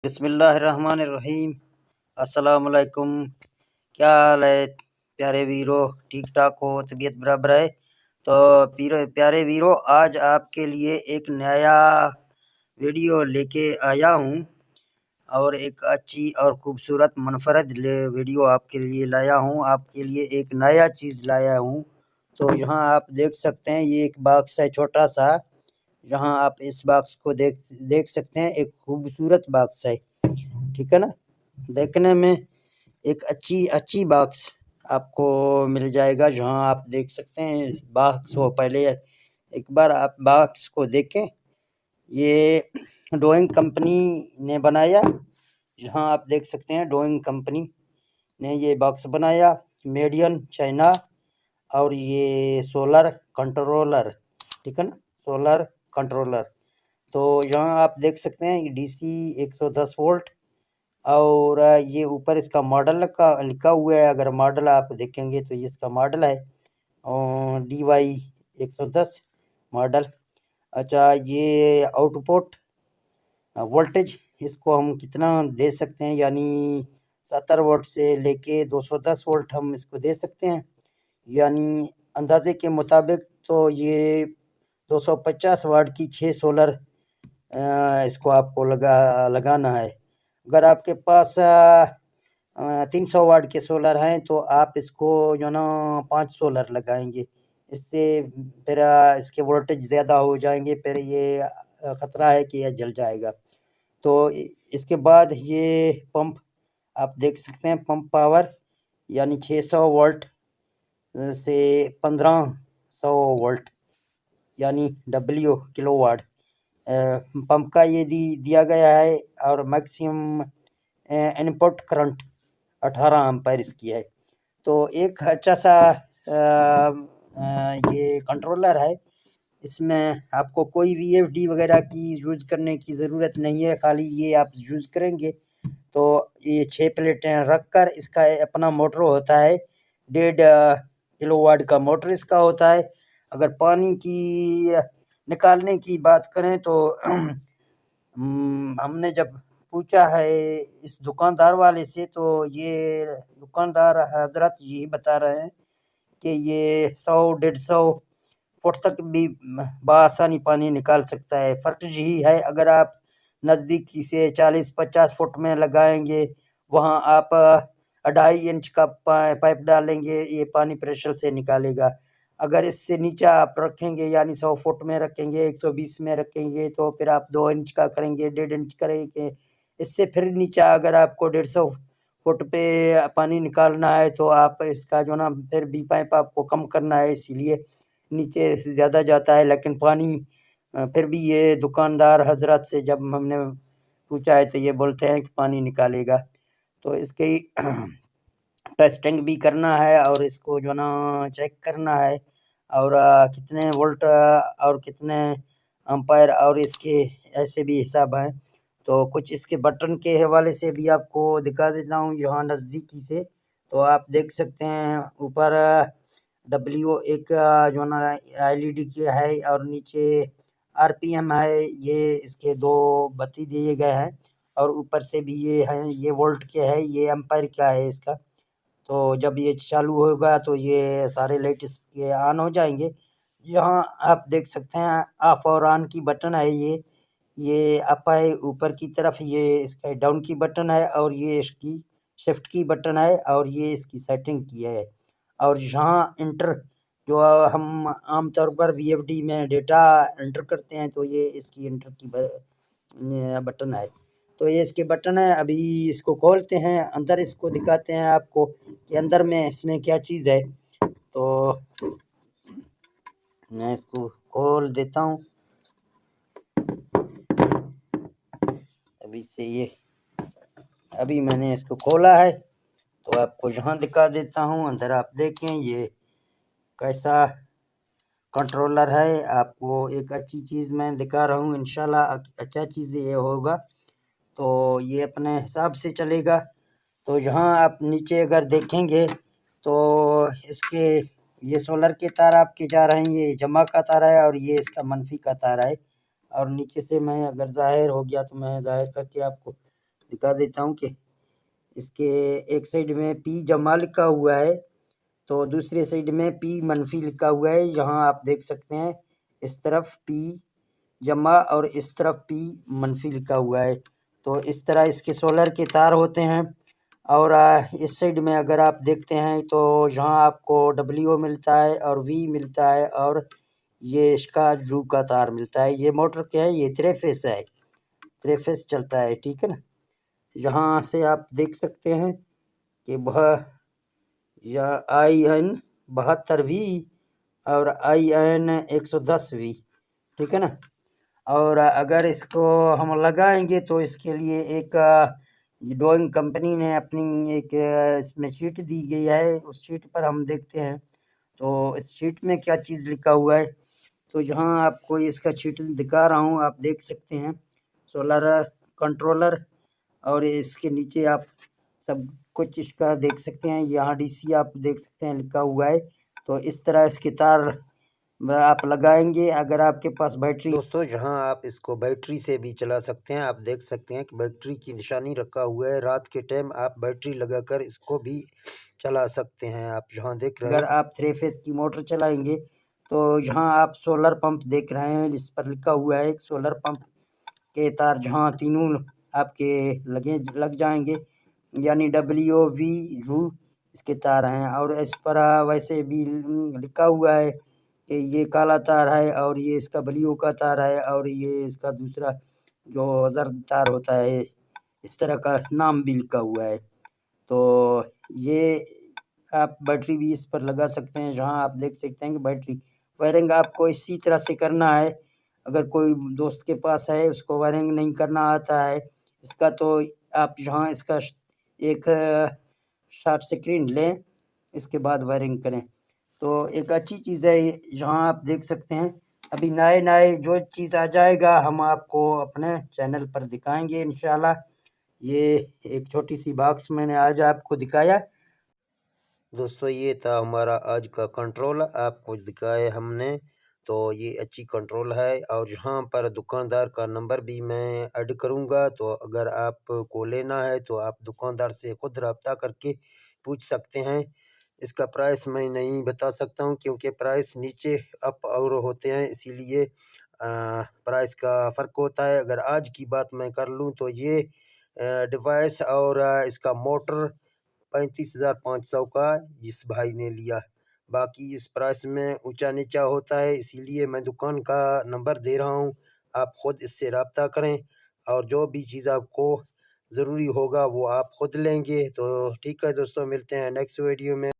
बिस्मिल्लाहिर्रहमानिर्रहीम। अस्सलामुअलैकुम। क्या हाल है प्यारे वीरों? ठीक ठाक हो? तबीयत बराबर है? तो प्यारे वीरों, आज आपके लिए एक नया वीडियो लेके आया हूँ और एक अच्छी और खूबसूरत मुनफरद वीडियो आपके लिए लाया हूँ। आपके लिए एक नया चीज़ लाया हूँ। तो यहाँ आप देख सकते हैं, ये एक बॉक्स है छोटा सा। यहाँ आप इस बॉक्स को देख सकते हैं, एक खूबसूरत बॉक्स है, ठीक है ना। देखने में एक अच्छी बॉक्स आपको मिल जाएगा। जहाँ आप देख सकते हैं बॉक्स को, पहले एक बार आप बॉक्स को देखें। ये डोइंग कंपनी ने बनाया। यहाँ आप देख सकते हैं डोइंग कंपनी ने ये बॉक्स बनाया, मेड इन चाइना। और ये सोलर कंट्रोलर, ठीक है ना, सोलर कंट्रोलर। तो यहाँ आप देख सकते हैं डीसी 110 वोल्ट। और ये ऊपर इसका मॉडल का लिखा हुआ है। अगर मॉडल आप देखेंगे तो ये इसका मॉडल है DY 110 मॉडल। अच्छा, ये आउटपुट वोल्टेज इसको हम कितना दे सकते हैं, यानी 70 वोल्ट से लेके 210 वोल्ट हम इसको दे सकते हैं। यानी अंदाजे के मुताबिक तो ये 250 वाट की 6 सोलर इसको आपको लगाना है। अगर आपके पास 300 वाट के सोलर हैं तो आप इसको जो ना 5 सोलर लगाएंगे। इससे फिर इसके वोल्टेज ज़्यादा हो जाएंगे, फिर ये ख़तरा है कि यह जल जाएगा। तो इसके बाद ये पंप आप देख सकते हैं, पंप पावर यानी 600 वोल्ट से 1500 वोल्ट यानी W किलोवाट पंप का ये दिया गया है। और मैक्सिमम इनपुट करंट 18 एम्पायर इसकी है। तो एक अच्छा सा ये कंट्रोलर है। इसमें आपको कोई VFD वगैरह की यूज करने की ज़रूरत नहीं है। खाली ये आप यूज करेंगे तो ये 6 प्लेटें रखकर, इसका अपना मोटर होता है, 1.5 किलोवाट का मोटर इसका होता है। अगर पानी की निकालने की बात करें तो हमने जब पूछा है इस दुकानदार वाले से, तो ये दुकानदार हजरत यही बता रहे हैं कि ये 100-150 फुट तक भी बआसानी पानी निकाल सकता है। फ़र्क यही है, अगर आप नज़दीकी से 40-50 फुट में लगाएंगे, वहाँ आप 2.5 इंच का पाइप डालेंगे, ये पानी प्रेशर से निकालेगा। अगर इससे नीचे आप रखेंगे, यानी 100 फुट में रखेंगे, 120 में रखेंगे, तो फिर आप 2 इंच का करेंगे, 1.5 इंच करेंगे। इससे फिर नीचे अगर आपको 150 फुट पे पानी निकालना है तो आप इसका जो ना फिर भी पाइप आपको कम करना है, इसीलिए नीचे से ज़्यादा जाता है। लेकिन पानी फिर भी ये दुकानदार हजरत से जब हमने पूछा है तो ये बोलते हैं कि पानी निकालेगा। तो इसकी टेस्टिंग भी करना है और इसको जो ना चेक करना है, और कितने वोल्ट और कितने एम्पायर और इसके ऐसे भी हिसाब हैं। तो कुछ इसके बटन के हवाले से भी आपको दिखा देता हूँ यहाँ नज़दीकी से। तो आप देख सकते हैं ऊपर W एक जो ना LED की है, और नीचे RPM है। ये इसके 2 बत्ती दिए गए हैं, और ऊपर से भी ये है, ये वोल्ट के है, ये एम्पायर का है इसका। तो जब ये चालू होगा तो ये सारे लाइट इसके ऑन हो जाएंगे। यहाँ आप देख सकते हैं ऑफ और ऑन की बटन है। ये अप है ऊपर की तरफ, ये इसका डाउन की बटन है, और ये इसकी शिफ्ट की बटन है, और ये इसकी सेटिंग की है। और यहाँ इंटर जो हम आमतौर पर VFD में डेटा एंटर करते हैं, तो ये इसकी इंटर की बटन है। तो ये इसके बटन है। अभी इसको खोलते हैं, अंदर इसको दिखाते हैं आपको कि अंदर में इसमें क्या चीज़ है। तो मैं इसको खोल देता हूँ अभी से। ये अभी मैंने इसको खोला है, तो आपको यहाँ दिखा देता हूँ। अंदर आप देखें ये कैसा कंट्रोलर है। आपको एक अच्छी चीज़ मैं दिखा रहा हूँ, इंशाल्लाह अच्छा चीज़ ये होगा, तो ये अपने हिसाब से चलेगा। तो यहाँ आप नीचे अगर देखेंगे तो इसके ये सोलर के तार आपके जा रहे हैं, ये जमा का तार है और ये इसका मनफी का तार है। और नीचे से मैं अगर ज़ाहिर हो गया तो मैं ज़ाहिर करके आपको दिखा देता हूँ कि इसके एक साइड में पी जमा लिखा हुआ है, तो दूसरे साइड में पी मनफी लिखा हुआ है। यहाँ आप देख सकते हैं इस तरफ पी जमा और इस तरफ पी मनफी लिखा हुआ है। तो इस तरह इसके सोलर के तार होते हैं। और इस साइड में अगर आप देखते हैं तो यहाँ आपको डब्ल्यू मिलता है और वी मिलता है, और ये इसका जू का तार मिलता है। ये मोटर क्या है, ये 3 फेस है, 3 फेस चलता है, ठीक है ना। यहाँ से आप देख सकते हैं कि वह या IN 72V और IN 110V, ठीक है ना। और अगर इसको हम लगाएंगे तो इसके लिए एक डोइंग कंपनी ने अपनी एक इसमें शीट दी गई है, उस शीट पर हम देखते हैं तो इस शीट में क्या चीज़ लिखा हुआ है। तो यहाँ आपको इसका शीट दिखा रहा हूँ, आप देख सकते हैं सोलर कंट्रोलर, और इसके नीचे आप सब कुछ इसका देख सकते हैं। यहाँ DC आप देख सकते हैं लिखा हुआ है। तो इस तरह इसके तार आप लगाएंगे। अगर आपके पास बैटरी, दोस्तों यहाँ आप इसको बैटरी से भी चला सकते हैं। आप देख सकते हैं कि बैटरी की निशानी रखा हुआ है। रात के टाइम आप बैटरी लगाकर इसको भी चला सकते हैं। आप यहाँ देख रहे हैं, अगर आप 3 फेस की मोटर चलाएंगे तो यहाँ आप सोलर पंप देख रहे हैं, इस पर लिखा हुआ है सोलर पंप के तार जहाँ तीनों आपके लग जाएंगे, यानी WV यू इसके तार हैं। और इस पर वैसे भी लिखा हुआ है कि ये काला तार है और ये इसका ब्लू का तार है और ये इसका दूसरा जो जर्द तार होता है, इस तरह का नाम भी लिखा हुआ है। तो ये आप बैटरी भी इस पर लगा सकते हैं। जहाँ आप देख सकते हैं कि बैटरी वायरिंग आपको इसी तरह से करना है। अगर कोई दोस्त के पास है उसको वायरिंग नहीं करना आता है इसका, तो आप यहाँ इसका एक शॉर्ट स्क्रीन लें, इसके बाद वायरिंग करें। तो एक अच्छी चीज़ है। यहाँ आप देख सकते हैं अभी नए जो चीज़ आ जाएगा हम आपको अपने चैनल पर दिखाएंगे इंशाल्लाह। ये एक छोटी सी बॉक्स मैंने आज आपको दिखाया। दोस्तों ये था हमारा आज का कंट्रोल, आपको दिखाया हमने। तो ये अच्छी कंट्रोल है, और यहाँ पर दुकानदार का नंबर भी मैं ऐड करूँगा। तो अगर आपको लेना है तो आप दुकानदार से खुद रब्ता करके पूछ सकते हैं। इसका प्राइस मैं नहीं बता सकता हूँ क्योंकि प्राइस नीचे अप और होते हैं, इसीलिए प्राइस का फ़र्क होता है। अगर आज की बात मैं कर लूँ तो ये डिवाइस और इसका मोटर 35,500 का इस भाई ने लिया। बाकी इस प्राइस में ऊंचा नीचा होता है, इसीलिए मैं दुकान का नंबर दे रहा हूँ, आप खुद इससे रब्ता करें और जो भी चीज़ आपको ज़रूरी होगा वो आप खुद लेंगे। तो ठीक है दोस्तों, मिलते हैं नेक्स्ट वीडियो में।